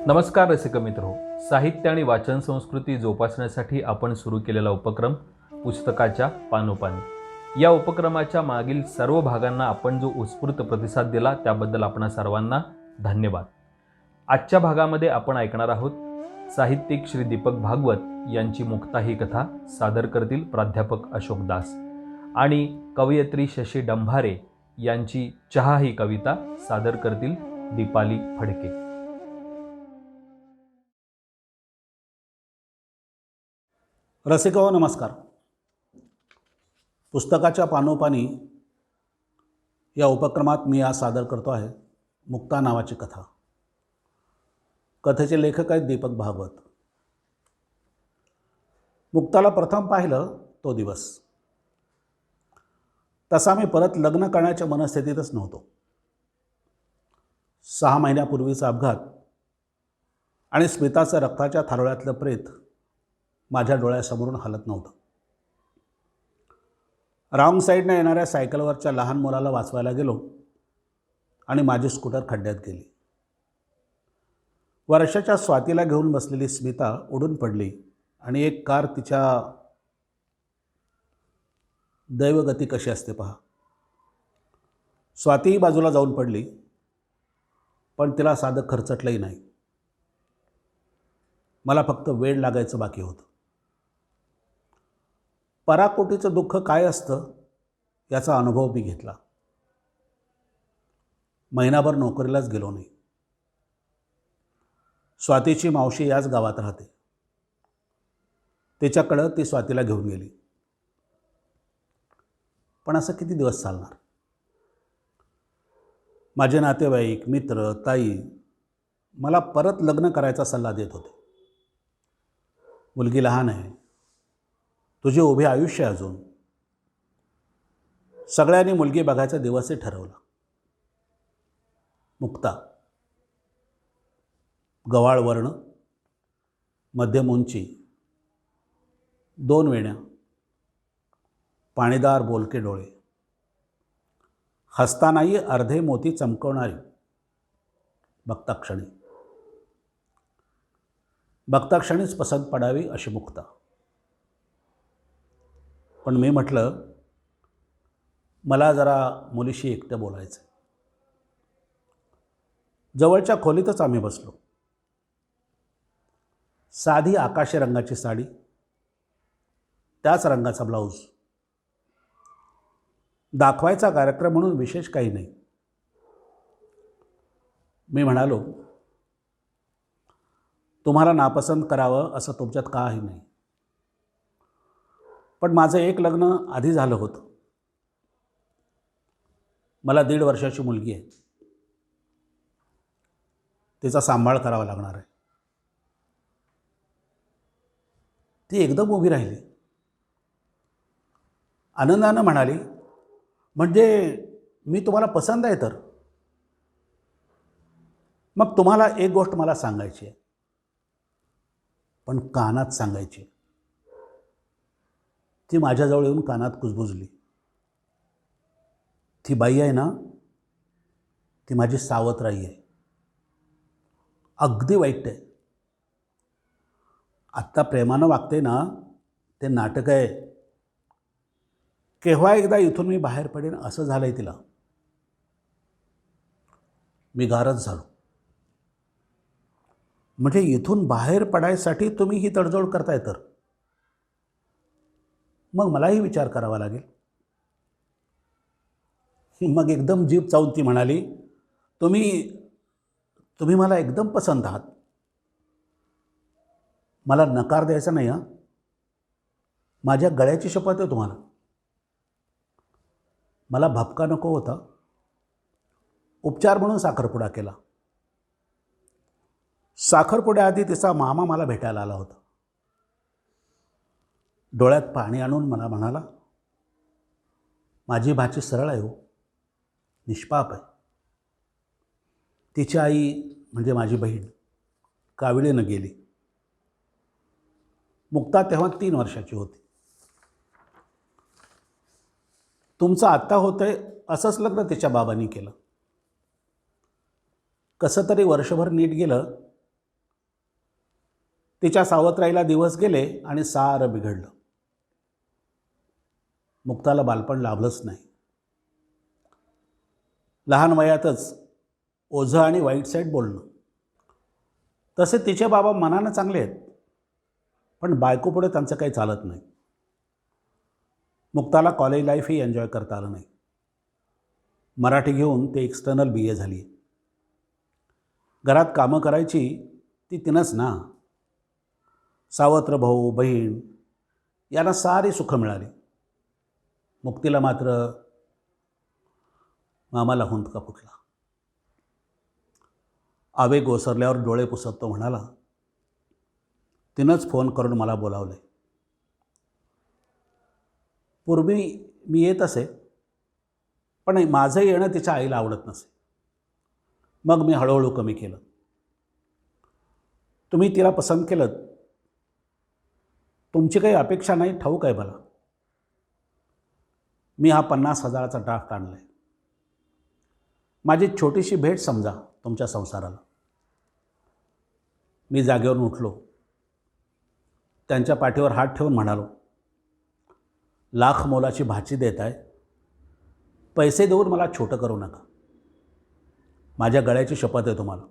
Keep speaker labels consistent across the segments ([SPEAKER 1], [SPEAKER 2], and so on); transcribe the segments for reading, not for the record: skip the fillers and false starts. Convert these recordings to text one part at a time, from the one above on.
[SPEAKER 1] नमस्कार रसिक मित्रो, साहित्य आणि वाचन संस्कृती जोपासण्यासाठी आपण सुरू केलेला उपक्रम पुस्तकाच्या पानोपानी या उपक्रमाच्या मागील सर्व भागांना आपण जो उत्स्फूर्त प्रतिसाद दिला त्याबद्दल आपणा सर्वांना धन्यवाद. आजच्या भागामध्ये आपण ऐकणार आहोत साहित्यिक श्री दीपक भागवत यांची मुक्ता ही कथा सादर करतील प्राध्यापक अशोक दास आणि कवयित्री शशी डंभारे यांची चहा ही कविता सादर करतील दीपाली फडके.
[SPEAKER 2] रसिको नमस्कार. पुस्तकाच्या पानोपानी या उपक्रमात मी आज सादर करतो आहे मुक्ता नावाची कथा. कथेचे लेखक आहेत दीपक भागवत. मुक्ताला प्रथम पाहिलं तो दिवस. तसा मी परत लग्न करण्याच्या मनस्थितीतच नव्हतो. 6 महिन्यापूर्वीचा अपघात आणि स्मिताचं रक्ताच्या थारोळ्यातलं प्रेत माझ्या डोळ्यासमोरून हलत नव्हतं. रॉंग साईडने येणाऱ्या सायकलवरच्या लहान मुलाला वाचवायला गेलो आणि माझी स्कूटर खड्ड्यात गेली. वर्षाच्या स्वातीला घेऊन बसलेली स्मिता उडून पडली आणि एक कार तिच्या दैवगती कशी असते पहा. स्वातीही बाजूला जाऊन पडली, पण तिला साधं खरचटलंही नाही. मला फक्त वेळ लागायचं बाकी होतं. पराकोटीचं दुःख काय असतं याचा अनुभव मी घेतला. महिनाभर नोकरीलाच गेलो नाही. स्वातीची मावशी याच गावात राहते. तिच्याकडं ती स्वातीला घेऊन गेली. पण असं किती दिवस चालणार? माझे नातेवाईक, मित्र, ताई मला परत लग्न करायचा सल्ला देत होते. मुलगी लहान आहे, तुझे उभे आयुष्य अजून. सगळ्यांनी मुलगी बघायचा दिवसही ठरवला. मुक्ता, गवाळ वर्ण, मध्यम उंची, 2 वेण्या, पाणीदार बोलके डोळे, हसतानाही अर्धे मोती चमकवणारी. बघताक्षणीच पसंत पडावी अशी मुक्ता. पण मी म्हटलं, मला जरा मुलीशी एकटं बोलायचं. जवळच्या खोलीतच आम्ही बसलो. साधी आकाशी रंगाची साडी, त्याच रंगाचा ब्लाऊज. दाखवायचा कार्यक्रम म्हणून विशेष काही नाही. मी म्हणालो, तुम्हाला नापसंत करावं असं तुमच्यात काही नाही. पण माझं एक लग्न आधी झालं होतं. मला 1.5 वर्षाची मुलगी आहे. तिचा सांभाळ करावा लागणार आहे. ती एकदम उभी राहिली. आनंदानं म्हणाली, म्हणजे मी तुम्हाला पसंत आहे तर? मग तुम्हाला एक गोष्ट मला सांगायची आहे, पण कानात सांगायची. ती माझ्याजवळ येऊन कानात कुजबुजली. ती बाई आहे ना, ती माझी सावत्राई आहे. अगदी वाईट आहे. आत्ता प्रेमानं वागते ना, ते नाटक आहे. केव्हा एकदा इथून मी बाहेर पडेन असं झालं आहे तिला. मी गारच झालो. म्हणजे इथून बाहेर पडायसाठी तुम्ही ही तडजोड करताय तर मग मलाही विचार करावा लागेल. मग एकदम जीभ चावून ती म्हणाली, तुम्ही मला एकदम पसंत आहात. मला नकार द्यायचा नाही. माझ्या गळ्याची शपथ आहे तुम्हाला. मला भपका नको होता. उपचार म्हणून साखरपुडा केला. साखरपुड्याआधी तिचा मामा मला भेटायला आला होता. डोळ्यात पाणी आणून मला म्हणाला, माझी भाची सरळ आहे हो, निष्पाप आहे. तिची आई म्हणजे माझी बहीण काविळीनं गेली. मुक्ता तेव्हा 3 वर्षाची होती. तुमचं आत्ता होतंय असंच लग्न तिच्या बाबांनी केलं. कसं तरी वर्षभर नीट गेलं तिच्या सावत्राईला दिवस गेले आणि सारं बिघडलं. मुक्ताला बालपण लाभलंच नाही. लहान वयातच ओझं आणि वाईट साईड बोलणं. तसे तिचे बाबा मनानं चांगले आहेत, पण बायकोपुढे त्यांचं काही चालत नाही. मुक्ताला कॉलेज लाईफही एन्जॉय करता आलं नाही. मराठी घेऊन ते एक्सटर्नल BA झाली. घरात कामं करायची ती तिनंच ना. सावत्र भाऊ बहीण यांना सारी सुखं मिळाली. मुक्तीला मात्र मामाला हुंदका फुटला. आवेग ओसरल्यावर डोळे पुसत तो म्हणाला, तिनंच फोन करून मला बोलावले. पूर्वी मी येत असे, पण माझं येणं तिच्या आईला आवडत नसे. मग मी हळूहळू कमी केलं. तुम्ही तिला पसंत केलं, तुमची काही अपेक्षा नाही ठाऊक आहे मला. मी हा 50,000चा ड्राफ्ट आणला आहे. माझी छोटीशी भेट समजा तुमच्या संसाराला. मी जागेवरून उठलो. त्यांच्या पाठीवर हात ठेवून म्हणालो, लाख मोलाची भाची देत आहे, पैसे देऊन मला छोटं करू नका. माझ्या गळ्याची शपथ आहे तुम्हाला.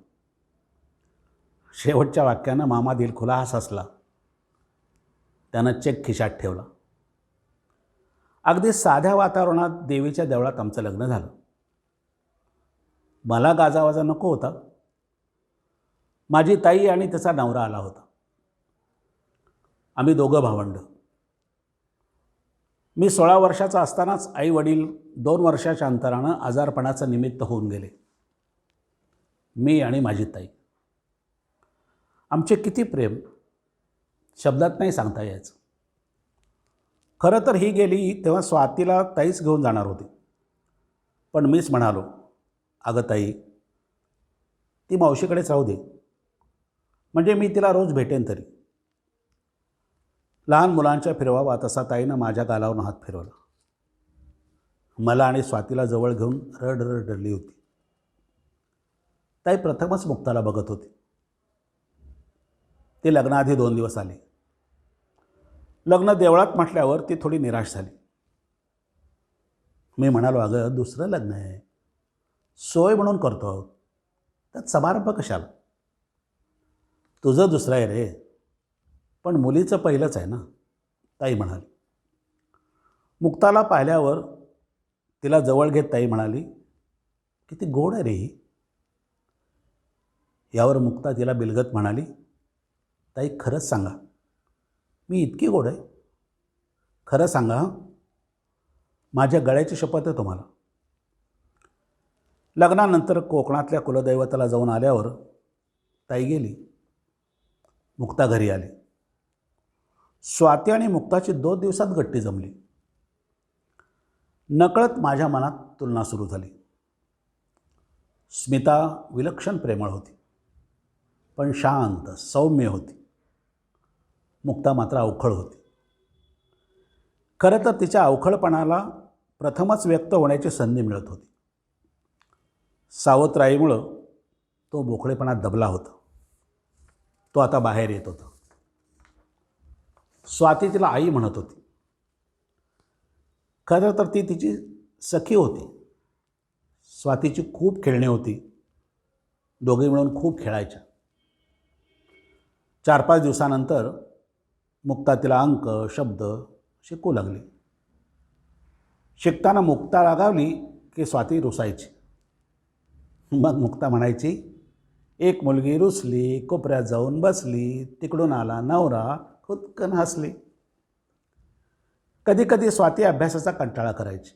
[SPEAKER 2] शेवटच्या वाक्यानं मामा दिलखुलास हसला. त्यानं चेक खिशात ठेवला. अगदी साध्या वातावरणात देवीच्या देवळात आमचं लग्न झालं. मला गाजावाजा नको होता. माझी ताई आणि तिचा नवरा आला होता. आम्ही दोघं भावंड. मी 16 वर्षाचा असतानाच आई वडील 2 वर्षाच्या अंतरानं आजारपणाचं निमित्त होऊन गेले. मी आणि माझी ताई. आमचे किती प्रेम शब्दात नाही सांगता यायचं. खरं तर ही गेली तेव्हा स्वातीला ताईच घेऊन जाणार होती. पण मीच म्हणालो, अगं ताई, ती मावशीकडेच राहू दे, म्हणजे मी तिला रोज भेटेन तरी. लहान मुलांच्या फिरवावा तसा ताईनं माझ्या गालावरून हात फिरवला. मला आणि स्वातीला जवळ घेऊन रडली होती. ताई प्रथमच मुक्ताला बघत होती. ती लग्नाआधी 2 दिवस आली. लग्न देवळात म्हटल्यावर ती थोडी निराश झाली. मी म्हणालो, अगं दुसरं लग्न आहे, सोय म्हणून करतो आहोत, त्यात समारंभ कशाला. तुझं दुसरं आहे रे, पण मुलीचं पहिलंच आहे ना, ताई म्हणाली. मुक्ताला पाहिल्यावर तिला जवळ घेत ताई म्हणाली, किती गोड आहे रे ही. यावर मुक्ता तिला बिलगत म्हणाली, ताई खरंच सांगा, मी इतकी गोड आहे? खरं सांगा हं, माझ्या गळ्याची शपथ आहे तुम्हाला. लग्नानंतर कोकणातल्या कुलदैवताला जाऊन आल्यावर ताई गेली. मुक्ता घरी आली. स्वाती आणि मुक्ताची 2 दिवसात गट्टी जमली. नकळत माझ्या मनात तुलना सुरू झाली. स्मिता विलक्षण प्रेमळ होती, पण शांत सौम्य होती. मुक्ता मात्र अवखळ होती. खरं तर तिच्या अवखळपणाला प्रथमच व्यक्त होण्याची संधी मिळत होती. सावत्राईमुळं तो मोकळेपणात दबला होता. तो आता बाहेर येत होता. स्वाती तिला आई म्हणत होती. खरं तर ती तिची सखी होती. स्वातीची खूप खेळणी होती. दोघे मिळून खूप खेळायच्या. 4-5 दिवसानंतर मुक्ता तिला अंक शब्द शिकू लागली. शिकताना मुक्ता रागावली की स्वाती रुसायची. मग मुक्ता म्हणायची, एक मुलगी रुसली, कोपऱ्यात जाऊन बसली, तिकडून आला नवरा, खुदकन हसली. कधी कधी स्वाती अभ्यासाचा कंटाळा करायची,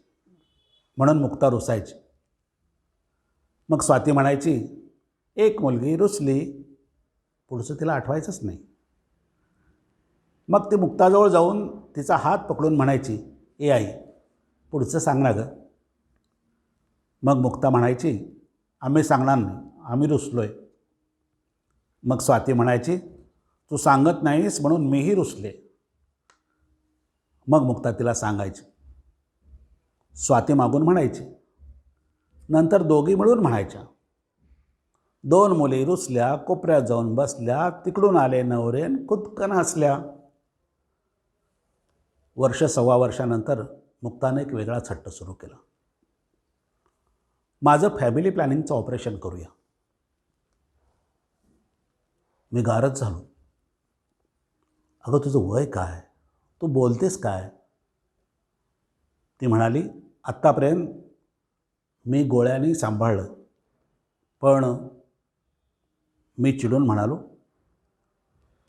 [SPEAKER 2] म्हणून मुक्ता रुसायची. मग स्वाती म्हणायची, एक मुलगी रुसली, पुढचं तिला आठवायचंच नाही. मग ती मुक्ताजवळ जाऊन तिचा हात पकडून म्हणायची, ए आई, पुढचं सांग ना गं. मग मुक्ता म्हणायची, आम्ही सांगणार नाही, आम्ही रुसलोय. मग स्वाती म्हणायची, तू सांगत नाहीस म्हणून मीही रुसले. मग मुक्ता तिला सांगायची. स्वाती मागून म्हणायची. नंतर दोघी मिळून म्हणायच्या. 2 मुली रुसल्या, कोपऱ्यात जाऊन बसल्या, तिकडून आले नवरे आणि कुदकन हसल्या. वर्ष सव्वा वर्षानंतर मुक्ताने एक वेगळाच हट्ट सुरू केला. माझं फॅमिली प्लॅनिंगचं ऑपरेशन करूया. मी गारच झालो. अगं तुझं वय काय? तू बोलतेस काय? ती म्हणाली, आत्तापर्यंत मी गोळ्यांनी सांभाळलं. पण मी चिडून म्हणालो,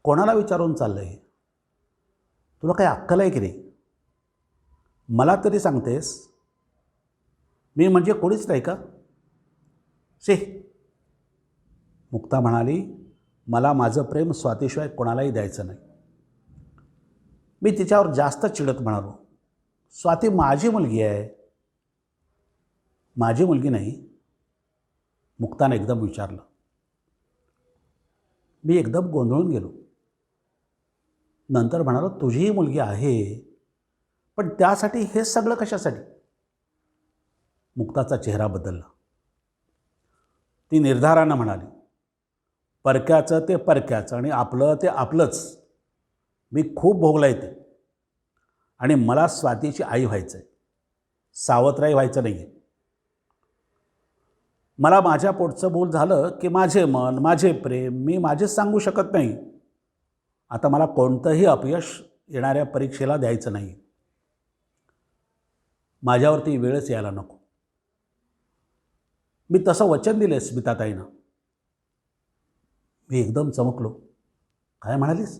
[SPEAKER 2] कोणाला विचारून चाललं आहे? तुला काही अक्कल आहे की नाही? मला तरी सांगतेस? मी म्हणजे कोणीच नाही का? शे. मुक्ता म्हणाली, मला माझं प्रेम स्वातीशिवाय कोणालाही द्यायचं नाही. मी तिच्यावर जास्त चिडत म्हणालो, स्वाती माझी मुलगी आहे. माझी मुलगी नाही? मुक्ताने एकदम विचारलं. मी एकदम गोंधळून गेलो. नंतर म्हणालो, तुझीही मुलगी आहे, पण त्यासाठी हे सगळं कशासाठी? मुक्ताचा चेहरा बदलला. ती निर्धारानं म्हणाली, परक्याचं ते परक्याचं आणि आपलं ते आपलंच. मी खूप भोगलं आहे ते, आणि मला स्वातीची आई व्हायचं आहे, सावत्राई व्हायचं नाही आहे. मला माझ्या पोटचं मूल झालं की माझे मन, माझे प्रेम मी माझेच सांगू शकत नाही. आता मला कोणतंही अपयश येणाऱ्या परीक्षेला द्यायचं नाही. माझ्यावरती वेळच यायला नको. मी तसं वचन दिले स्मिताताईंना. मी एकदम चमकलो. काय म्हणालीस?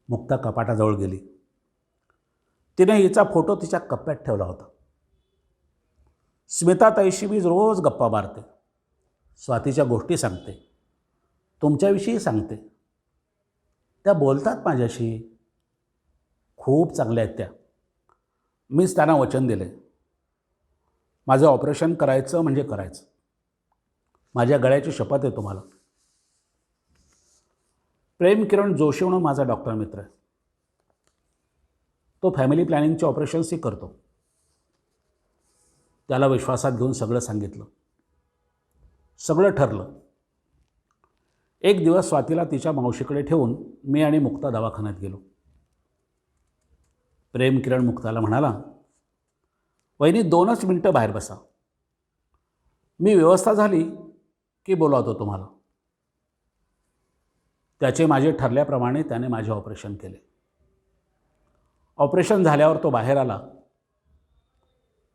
[SPEAKER 2] मुक्ता कपाटाजवळ गेली. तिने हिचा फोटो तिच्या कप्प्यात ठेवला होता. स्मिताताईशी मी रोज गप्पा मारते, स्वातीच्या गोष्टी सांगते, तुमच्याविषयी सांगते. त्या बोलतात माझ्याशी. खूप चांगल्या आहेत त्या. मीच त्यांना वचन दिले, माझं ऑपरेशन करायचं म्हणजे करायचं. माझ्या गळ्याची शपथ आहे तुम्हाला. प्रेम किरण जोशी म्हणून माझा डॉक्टर मित्र आहे. तो फॅमिली प्लॅनिंगचे ऑपरेशन्सही करतो. त्याला विश्वासात घेऊन सगळं सांगितलं. सगळं ठरलं. एक दिवस स्वातीला तिच्या मावशीकडे ठेवून मी आणि मुक्ता दवाखान्यात गेलो. प्रेम किरण मुक्ताला म्हणाला, वहिनी 2च मिनटं बाहेर बसा, मी व्यवस्था झाली की बोलावतो तुम्हाला. त्याचे माझे ठरल्याप्रमाणे त्याने माझे ऑपरेशन केले. ऑपरेशन झाल्यावर तो बाहेर आला.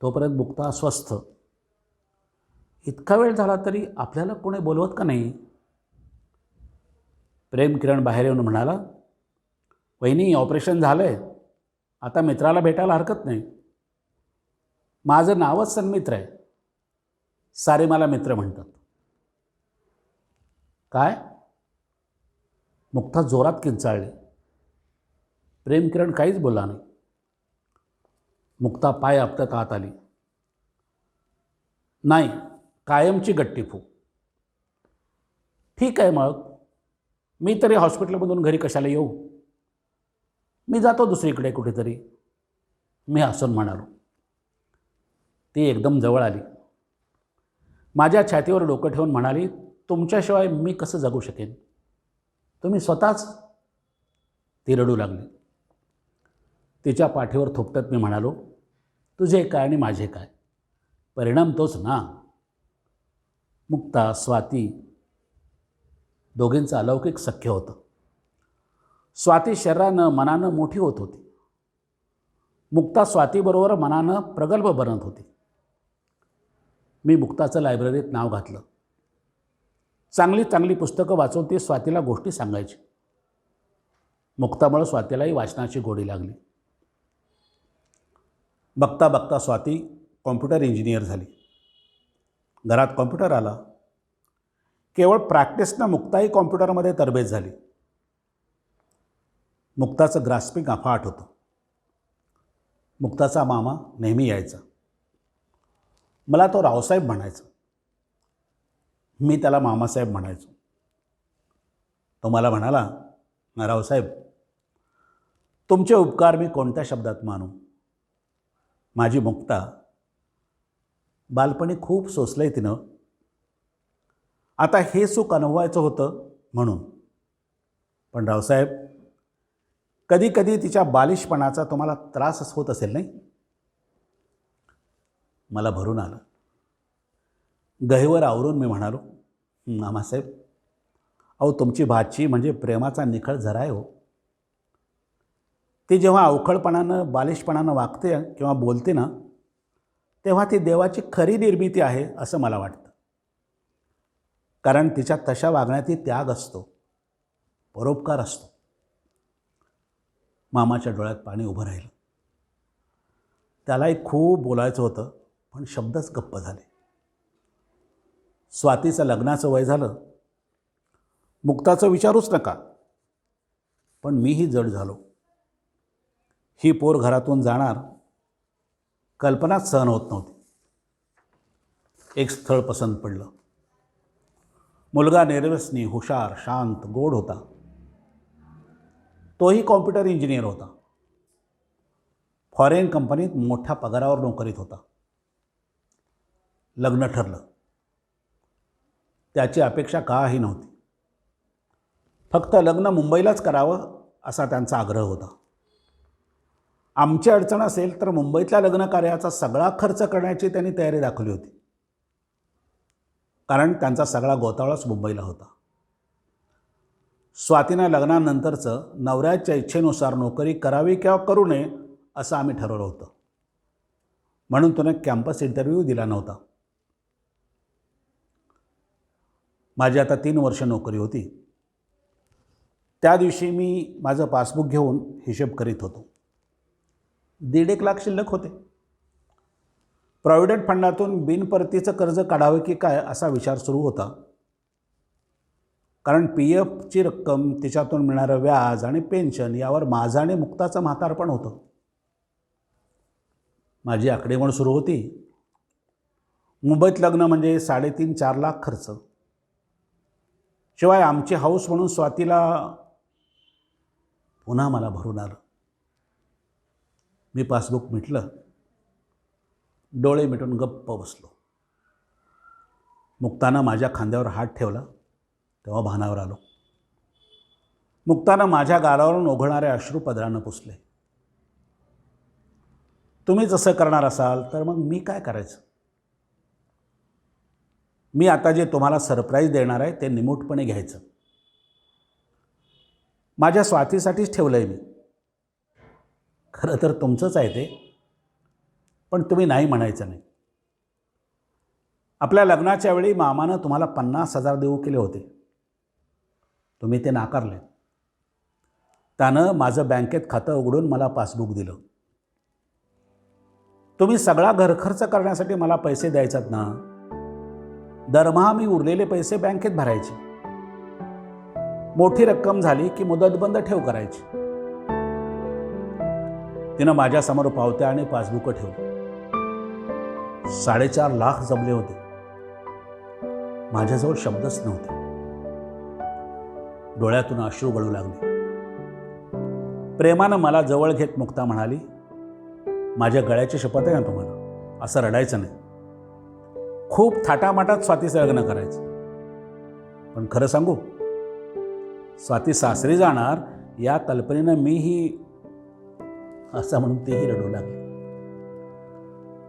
[SPEAKER 2] तोपर्यंत मुक्ता अस्वस्थ. इतका वेळ झाला तरी आपल्याला कोणी बोलवत का नाही? प्रेम किरण बाहेर येऊन म्हणाला, वहिनी ऑपरेशन झालं आहे, आता मित्राला भेटायला हरकत नाही. माझं नावच सन्मित्र आहे, सारे मला मित्र म्हणतात. काय? मुक्ता जोरात किंचाळली. प्रेम किरण काहीच बोलला नाही. मुक्ता पाय आपटत आत आली. नाही, कायमची गट्टी फूक. ठीक आहे, मग मी तरी हॉस्पिटलमधून घरी कशाला येऊ? मी जातो दुसरीकडे कुठेतरी, मी हसून म्हणालो. ती एकदम जवळ आली. माझ्या छातीवर डोकं ठेवून म्हणाली, तुमच्याशिवाय मी कसं जगू शकेन? तुम्ही स्वतःच. ती रडू लागली. तिच्या पाठीवर थोपटत मी म्हणालो, तुझे काय आणि माझे काय, परिणाम तोच ना. मुक्ता, स्वाती दोघींचं अलौकिक सख्य होतं. स्वाती शरीरानं मनानं मोठी होत होती. मुक्ता स्वातीबरोबर मनानं प्रगल्भ बनत होती. मी मुक्ताचं लायब्ररीत नाव घातलं. चांगली चांगली पुस्तकं वाचून ती स्वातीला गोष्टी सांगायची. मुक्तामुळे स्वातीलाही वाचनाची गोडी लागली. बघता बघता स्वाती कॉम्प्युटर इंजिनियर झाली. घरात कॉम्प्युटर आला. केवळ प्रॅक्टिसनं मुक्ताही कॉम्प्युटरमध्ये तरबेज झाली. मुक्ताचं ग्रास्पिंग अफाट होतं. मुक्ताचा मामा नेहमी यायचा. मला तो रावसाहेब म्हणायचा. मी त्याला मामासाहेब म्हणायचो. तो मला म्हणाला, रावसाहेब, तुमचे उपकार मी कोणत्या शब्दात मानू? माझी मुक्ता बालपणी खूप सोसलंय तिनं. आता हे सुख अनुभवायचं होतं म्हणून. पण रावसाहेब, कधी कधी तिच्या बालिशपणाचा तुम्हाला त्रासच होत असेल नाही? मला भरून आलं. गहिवर आवरून मी म्हणालो, मामासाहेब, अहो तुमची भाची म्हणजे प्रेमाचा निखळ झरा आहे हो. ती जेव्हा अवखळपणानं बालिशपणानं वागते किंवा बोलते ना, तेव्हा ती देवाची खरी निर्मिती आहे असं मला वाटतं. कारण तिच्या तशा वागण्यात त्याग असतो, परोपकार असतो. मामाच्या डोळ्यात पाणी उभं राहिलं. त्यालाही खूप बोलायचं होतं, पण शब्दच गप्प झाले. स्वातीचं लग्नाचं वय झालं, मुक्ताचं विचारूच नका. पण मीही जड झालो. ही पोर घरातून जाणार कल्पनाच सहन होत नव्हती. एक स्थळ पसंत पडलं. मुलगा निर्व्यसनी, हुशार, शांत, गोड होता. तोही कॉम्प्युटर इंजिनियर होता. फॉरेन कंपनीत मोठ्या पगारावर नोकरीत होता. लग्न ठरलं. त्याची अपेक्षा काही नव्हती. फक्त लग्न मुंबईलाच करावं असा त्यांचा आग्रह होता. आमची अडचण असेल तर मुंबईतल्या लग्न कार्याचा सगळा खर्च करण्याची त्यांनी तयारी दाखवली होती. कारण त्यांचा सगळा गोतावळाच मुंबईला होता. स्वातीनं लग्नानंतरचं नवऱ्याच्या इच्छेनुसार नोकरी करावी किंवा करू नये असं आम्ही ठरवलं होतं. म्हणून तिने कॅम्पस इंटरव्ह्यू दिला नव्हता. माझी आता 3 वर्ष नोकरी होती. त्या दिवशी मी माझं पासबुक घेऊन हिशेब करीत होतो. 1.5 लाख शिल्लक होते. प्रॉव्हिडंट फंडातून बिनपरतीचं कर्ज काढावं की काय असा विचार सुरू होता. कारण PFची रक्कम, तिच्यातून मिळणारं व्याज आणि पेन्शन यावर माझं आणि मुक्ताचं म्हातारपण होतं. माझी आकडेमोड सुरू होती. मुंबईत लग्न म्हणजे 3.5-4 लाख खर्च. शिवाय आमची हाऊस म्हणून स्वातीला. पुन्हा मला भरून आलं. मी पासबुक मिटलं. डोळे मिटून गप्प बसलो. मुक्तानं माझ्या खांद्यावर हात ठेवला तेव्हा भानावर आलो. मुक्तानं माझ्या गालावरून ओघळणारे अश्रू पदरानं पुसले. तुम्ही जसं करणार असाल तर मग मी काय करायचं? मी आता जे तुम्हाला सरप्राईज देणार आहे ते निमूटपणे घ्यायचं. माझ्या स्वातीसाठीच ठेवलं आहे मी. खरं तर तुमचंच आहे ते, पण तुम्ही नाही म्हणायचं नाही. आपल्या लग्नाच्या वेळी मामानं तुम्हाला 50,000 देऊ केले होते. तुम्ही ते नाकारले. त्यानं माझं बँकेत खातं उघडून मला पासबुक दिलं. तुम्ही सगळा घरखर्च करण्यासाठी मला पैसे द्यायचात ना. दरमहा मी उरलेले पैसे बँकेत भरायचे. मोठी रक्कम झाली की मुदतबंद ठेव करायची. तिनं माझ्यासमोर पावत्या आणि पासबुकं ठेवली. 4.5 लाख जमले होते. माझ्याजवळ शब्दच नव्हते. डोळ्यातून अश्रू गळू लागले. प्रेमानं मला जवळ घेत मुक्ता म्हणाली, माझ्या गळ्याची शपथ आहे ना तुम्हाला, असं रडायचं नाही. खूप थाटामाटात स्वातीचं लग्न करायचं. पण खरं सांगू, स्वाती सासरी जाणार या कल्पनेनं मीही असं म्हणून तेही रडू लागले.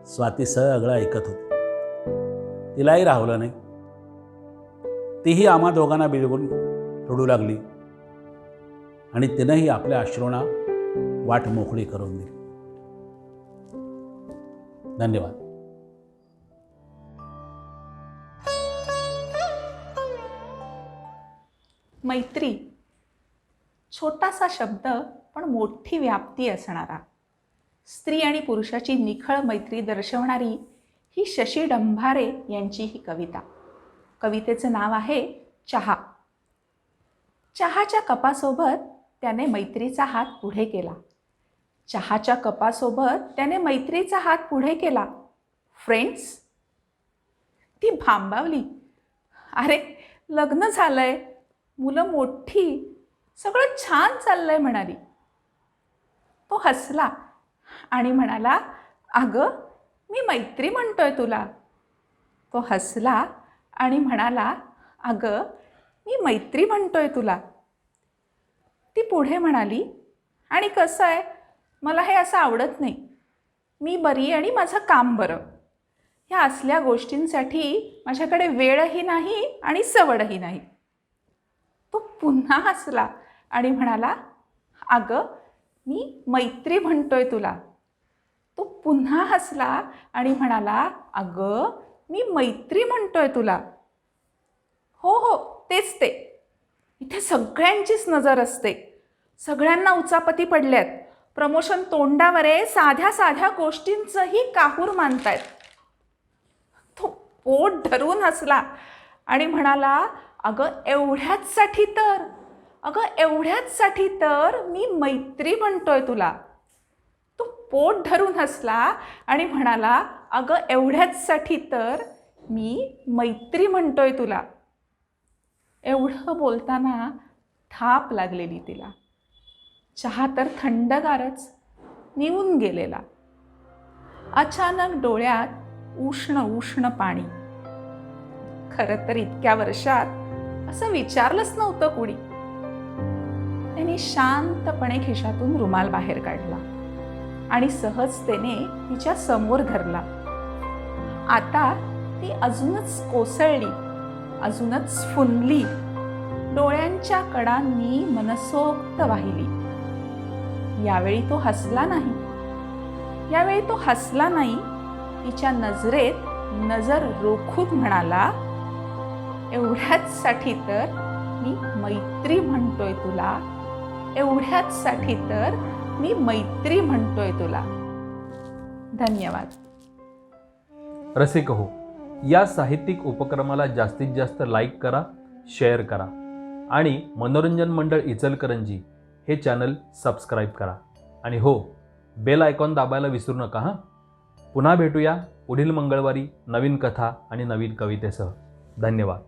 [SPEAKER 2] स्वाती सगळं ऐकत होती. तिलाही राहवलं नाही. तीही आम्हा दोघांना बिलगून रडू लागली आणि तिनंही आपल्या अश्रूंना वाट मोकळी करून दिली. धन्यवाद.
[SPEAKER 3] मैत्री, छोटासा शब्द पण मोठी व्याप्ती असणारा. स्त्री आणि पुरुषाची निखळ मैत्री दर्शवणारी ही शशी डंभारे यांची ही कविता. कवितेचं नाव आहे चहा. चहाच्या कपासोबत त्याने मैत्रीचा हात पुढे केला. चहाच्या कपासोबत त्याने मैत्रीचा हात पुढे केला. फ्रेंड्स. ती भांबावली. अरे लग्न झालंय, मुलं मोठी, सगळं छान चाललंय म्हणाली. तो हसला आणि म्हणाला, अगं मी मैत्री म्हणतोय तुला. तो हसला आणि म्हणाला, अगं, मी मैत्री म्हणतोय तुला. ती पुढे म्हणाली, आणि कसं आहे, मला हे असं आवडत नाही. मी बरी आणि माझं काम बरं. ह्या असल्या गोष्टींसाठी माझ्याकडे वेळही नाही आणि सवडही नाही. तो पुन्हा हसला आणि म्हणाला, अगं, मी मैत्री म्हणतोय तुला. तो पुन्हा हसला आणि म्हणाला, अगं, मी मैत्री म्हणतोय तुला. हो हो, तेच ते. इथे सगळ्यांचीच नजर असते. सगळ्यांना उचापती पडल्यात. प्रमोशन तोंडावर आहे. साध्या साध्या गोष्टींचंही काहूर मानतायत. तो पोट धरून हसला आणि म्हणाला, अगं एवढ्याचसाठी तर मी मैत्री म्हणतोय तुला. तो पोट धरून हसला आणि म्हणाला, अगं एवढ्याचसाठी तर मी मैत्री म्हणतोय तुला. एवढं बोलताना थाप लागलेली तिला. चहा तर थंडगारच, निवून गेलेला. अचानक डोळ्यात उष्ण उष्ण पाणी. खरं तर इतक्या वर्षात असं विचारलंच नव्हतं कुणी. त्याने शांतपणे खिशातून रुमाल बाहेर काढला आणि सहजतेने तिच्या समोर धरला. आता ती अजूनच कोसळली, अजूनच फुनली. डोळ्यांच्या कडांनी मनसोक्त वाहिली. यावेळी तो हसला नाही. तिच्या नजरेत नजर रोखून म्हणाला, एवढ्याचसाठी तर मी मैत्री म्हणतोय तुला. एवढ्याचसाठी तर मी मैत्री म्हणतोय तुला. धन्यवाद.
[SPEAKER 1] रसिक हो, या साहित्यिक उपक्रमाला जास्तीत जास्त लाईक करा, शेअर करा आणि मनोरंजन मंडळ इचलकरंजी हे चॅनल सबस्क्राईब करा. आणि हो, बेल आयकॉन दाबायला विसरू नका हां. पुन्हा भेटूया पुढील मंगळवारी नवीन कथा आणि नवीन कवितेसह. धन्यवाद.